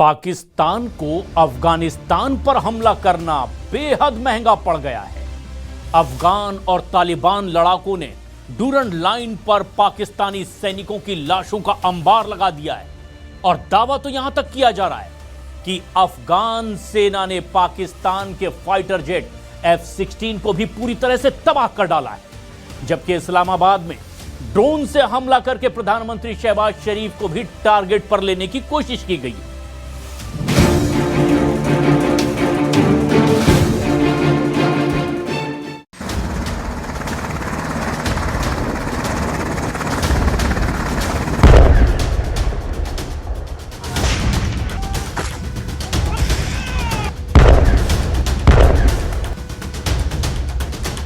पाकिस्तान को अफगानिस्तान पर हमला करना बेहद महंगा पड़ गया है। अफगान और तालिबान लड़ाकों ने डूरंड लाइन पर पाकिस्तानी सैनिकों की लाशों का अंबार लगा दिया है और दावा तो यहां तक किया जा रहा है कि अफगान सेना ने पाकिस्तान के फाइटर जेट F-16 को भी पूरी तरह से तबाह कर डाला है। जबकि इस्लामाबाद में ड्रोन से हमला करके प्रधानमंत्री शहबाज शरीफ को भी टारगेट पर लेने की कोशिश की गई।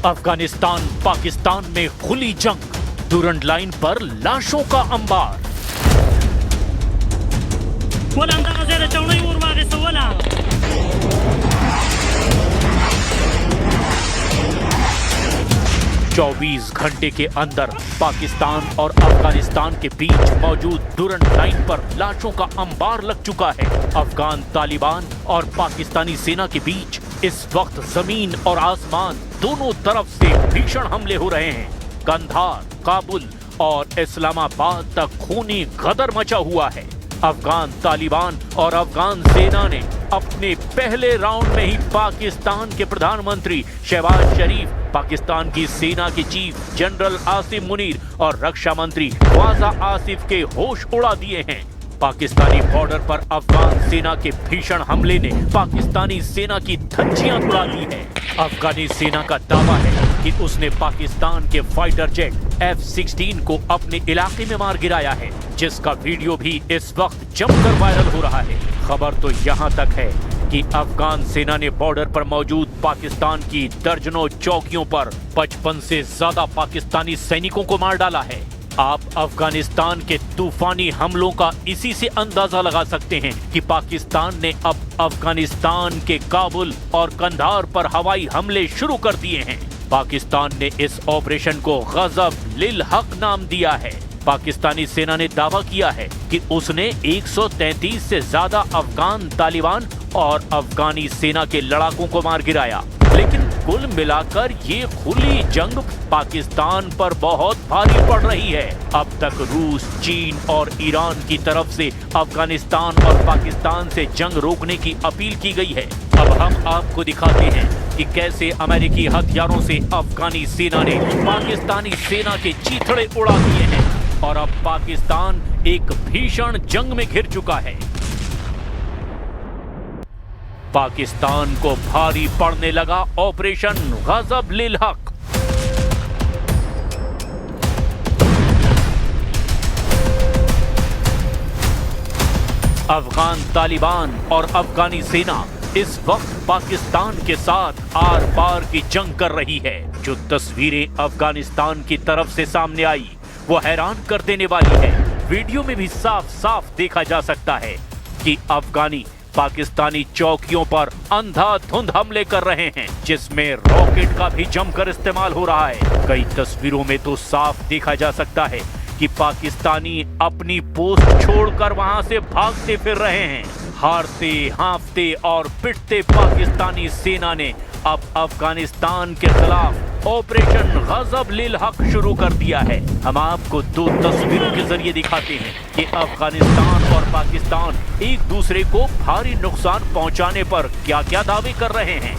अफगानिस्तान पाकिस्तान में खुली जंग, डूरंड लाइन पर लाशों का अंबार। चौबीस घंटे के अंदर पाकिस्तान और अफगानिस्तान के बीच मौजूद डूरंड लाइन पर लाशों का अंबार लग चुका है। अफगान तालिबान और पाकिस्तानी सेना के बीच इस वक्त जमीन और आसमान दोनों तरफ से भीषण हमले हो रहे हैं। कंधार, काबुल और इस्लामाबाद तक खूनी गदर मचा हुआ है। अफगान तालिबान और अफगान सेना ने अपने पहले राउंड में ही पाकिस्तान के प्रधानमंत्री शहबाज शरीफ, पाकिस्तान की सेना के चीफ जनरल आसिम मुनीर और रक्षा मंत्री ख्वाजा आसिफ के होश उड़ा दिए हैं। पाकिस्तानी बॉर्डर पर अफगान सेना के भीषण हमले ने पाकिस्तानी सेना की धज्जियां उड़ा दी है। अफगानी सेना का दावा है कि उसने पाकिस्तान के फाइटर जेट F-16 को अपने इलाके में मार गिराया है, जिसका वीडियो भी इस वक्त जमकर वायरल हो रहा है। खबर तो यहां तक है कि अफगान सेना ने बॉर्डर पर मौजूद पाकिस्तान की दर्जनों चौकियों पर 55 से ज्यादा पाकिस्तानी सैनिकों को मार डाला है। आप अफगानिस्तान के तूफानी हमलों का इसी से अंदाजा लगा सकते हैं कि पाकिस्तान ने अब अफगानिस्तान के काबुल और कंधार पर हवाई हमले शुरू कर दिए हैं। पाकिस्तान ने इस ऑपरेशन को गजब लिल हक नाम दिया है। पाकिस्तानी सेना ने दावा किया है कि उसने 133 से ज्यादा अफगान तालिबान और अफगानी सेना के लड़ाकों को मार गिराया, लेकिन कुल मिलाकर ये खुली जंग पाकिस्तान पर बहुत भारी पड़ रही है। अब तक रूस, चीन और ईरान की तरफ से अफगानिस्तान और पाकिस्तान से जंग रोकने की अपील की गई है। अब हम आपको दिखाते हैं कि कैसे अमेरिकी हथियारों से अफगानी सेना ने पाकिस्तानी सेना के चीथड़े उड़ा दिए हैं और अब पाकिस्तान एक भीषण जंग में घिर चुका है। पाकिस्तान को भारी पड़ने लगा ऑपरेशन गजब लिल हक। अफगान तालिबान और अफगानी सेना इस वक्त पाकिस्तान के साथ आर पार की जंग कर रही है। जो तस्वीरें अफगानिस्तान की तरफ से सामने आई वो हैरान कर देने वाली है। वीडियो में भी साफ साफ देखा जा सकता है कि अफगानी पाकिस्तानी चौकियों पर अंधाधुंध हमले कर रहे हैं, जिसमें रॉकेट का भी जमकर इस्तेमाल हो रहा है। कई तस्वीरों में तो साफ देखा जा सकता है कि पाकिस्तानी अपनी पोस्ट छोड़कर वहां से भागते फिर रहे हैं। हारते, हाँफते और पिटते पाकिस्तानी सेना ने अब अफगानिस्तान के खिलाफ ऑपरेशन गजब लिल हक शुरू कर दिया है। हम आपको दो तस्वीरों के जरिए दिखाते हैं कि अफगानिस्तान और पाकिस्तान एक दूसरे को भारी नुकसान पहुंचाने पर क्या क्या दावे कर रहे हैं।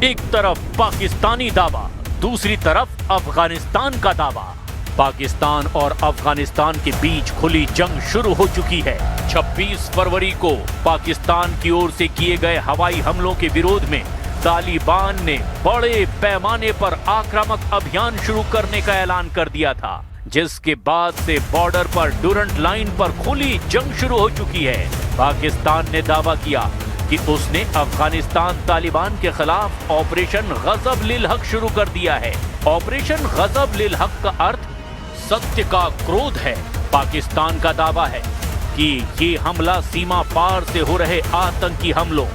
एक तरफ पाकिस्तानी दावा, दूसरी तरफ अफगानिस्तान का दावा। पाकिस्तान और अफगानिस्तान के बीच खुली जंग शुरू हो चुकी है। 26 फरवरी को पाकिस्तान की ओर से किए गए हवाई हमलों के विरोध में तालिबान ने बड़े पैमाने पर आक्रामक अभियान शुरू करने का ऐलान कर दिया था, जिसके बाद से बॉर्डर पर डूरंड लाइन पर खुली जंग शुरू हो चुकी है। पाकिस्तान ने दावा किया कि उसने अफगानिस्तान तालिबान के खिलाफ ऑपरेशन गजब लिल हक शुरू कर दिया है। ऑपरेशन गजब लिल हक का अर्थ सत्य का क्रोध है। पाकिस्तान का दावा है कि ये हमला सीमा पार से हो रहे आतंकी हमलों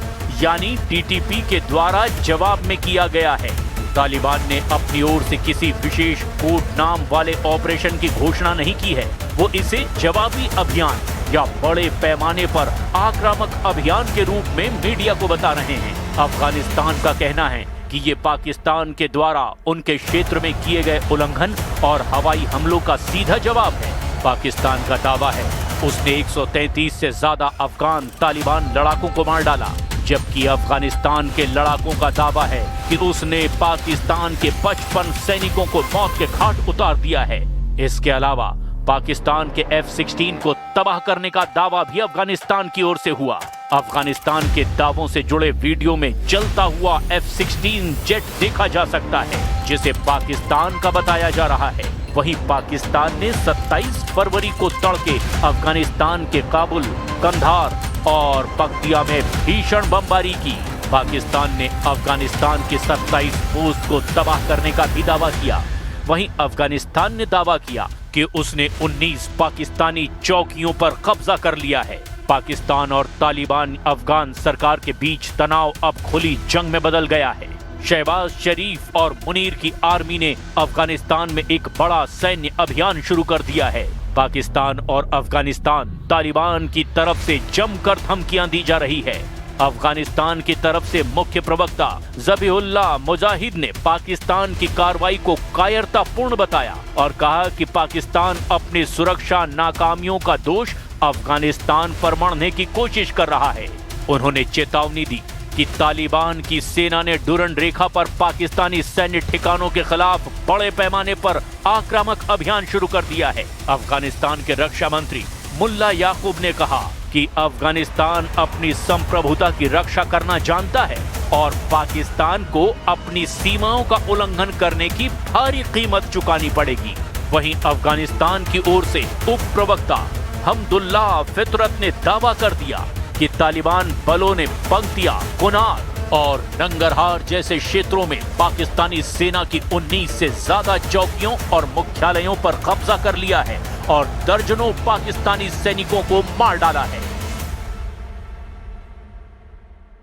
यानी TTP के द्वारा जवाब में किया गया है। तालिबान ने अपनी ओर से किसी विशेष कोड नाम वाले ऑपरेशन की घोषणा नहीं की है। वो इसे जवाबी अभियान या बड़े पैमाने पर आक्रामक अभियान के रूप में मीडिया को बता रहे हैं। अफगानिस्तान का कहना है कि ये पाकिस्तान के द्वारा उनके क्षेत्र में किए गए उल्लंघन और हवाई हमलों का सीधा जवाब है। पाकिस्तान का दावा है उसने 133 से ज्यादा अफगान तालिबान लड़ाकों को मार डाला, जबकि अफगानिस्तान के लड़ाकों का दावा है कि उसने पाकिस्तान के 55 सैनिकों को मौत के घाट उतार दिया है। इसके अलावा पाकिस्तान के F-16 को तबाह करने का दावा भी अफगानिस्तान की ओर से हुआ। अफगानिस्तान के दावों से जुड़े वीडियो में जलता हुआ F-16 जेट देखा जा सकता है, जिसे पाकिस्तान का बताया जा रहा है। वहीं पाकिस्तान ने 27 फरवरी को तड़के अफगानिस्तान के काबुल, कंधार और पक्तिया में भीषण बमबारी की। पाकिस्तान ने अफगानिस्तान के 27 पोस्ट को तबाह करने का भी दावा किया। वहीं अफगानिस्तान ने दावा किया कि उसने 19 पाकिस्तानी चौकियों पर कब्जा कर लिया है। पाकिस्तान और तालिबान अफगान सरकार के बीच तनाव अब खुली जंग में बदल गया है। शहबाज शरीफ और मुनीर की आर्मी ने अफगानिस्तान में एक बड़ा सैन्य अभियान शुरू कर दिया है। पाकिस्तान और अफगानिस्तान तालिबान की तरफ से जमकर धमकियां दी जा रही है। अफगानिस्तान की तरफ से मुख्य प्रवक्ता ज़बीहुल्लाह मुजाहिद ने पाकिस्तान की कार्रवाई को कायरतापूर्ण बताया और कहा कि पाकिस्तान अपनी सुरक्षा नाकामियों का दोष अफगानिस्तान पर मढ़ने की कोशिश कर रहा है। उन्होंने चेतावनी दी कि तालिबान की सेना ने डुरंड रेखा पर पाकिस्तानी सैन्य ठिकानों के खिलाफ बड़े पैमाने पर आक्रामक अभियान शुरू कर दिया है। अफगानिस्तान के रक्षा मंत्री मुल्ला याकूब ने कहा कि अफगानिस्तान अपनी संप्रभुता की रक्षा करना जानता है और पाकिस्तान को अपनी सीमाओं का उल्लंघन करने की भारी कीमत चुकानी पड़ेगी। वहीं अफगानिस्तान की ओर से उप प्रवक्ता हमदुल्लाह फितरत ने दावा कर दिया कि तालिबान बलों ने पंक्तिया, कुनार और नंगरहार जैसे क्षेत्रों में पाकिस्तानी सेना की 19 से ज्यादा चौकियों और मुख्यालयों पर कब्जा कर लिया है और दर्जनों पाकिस्तानी सैनिकों को मार डाला है।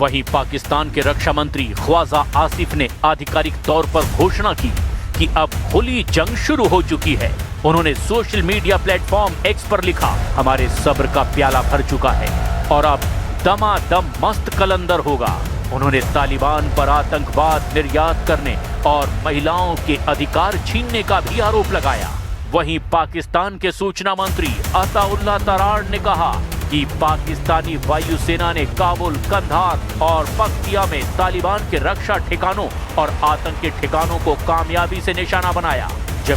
वहीं पाकिस्तान के रक्षा मंत्री ख्वाजा आसिफ ने आधिकारिक तौर पर घोषणा की कि अब खुली जंग शुरू हो चुकी है। उन्होंने सोशल मीडिया प्लेटफॉर्म X पर लिखा, हमारे सब्र का प्याला भर चुका है और अब दमादम मस्त कलंदर होगा। उन्होंने तालिबान पर आतंकवाद निर्यात करने और महिलाओं के अधिकार छीनने का भी आरोप लगाया। वहीं पाकिस्तान के सूचना मंत्री अताउल्लाह तरार ने कहा कि पाकिस्तानी वायुसेना ने काबुल, कंधार और पक्तिया में तालिबान के रक्षा ठिकानों और आतंकी ठिकानों को कामयाबी से निशाना बनाया। जब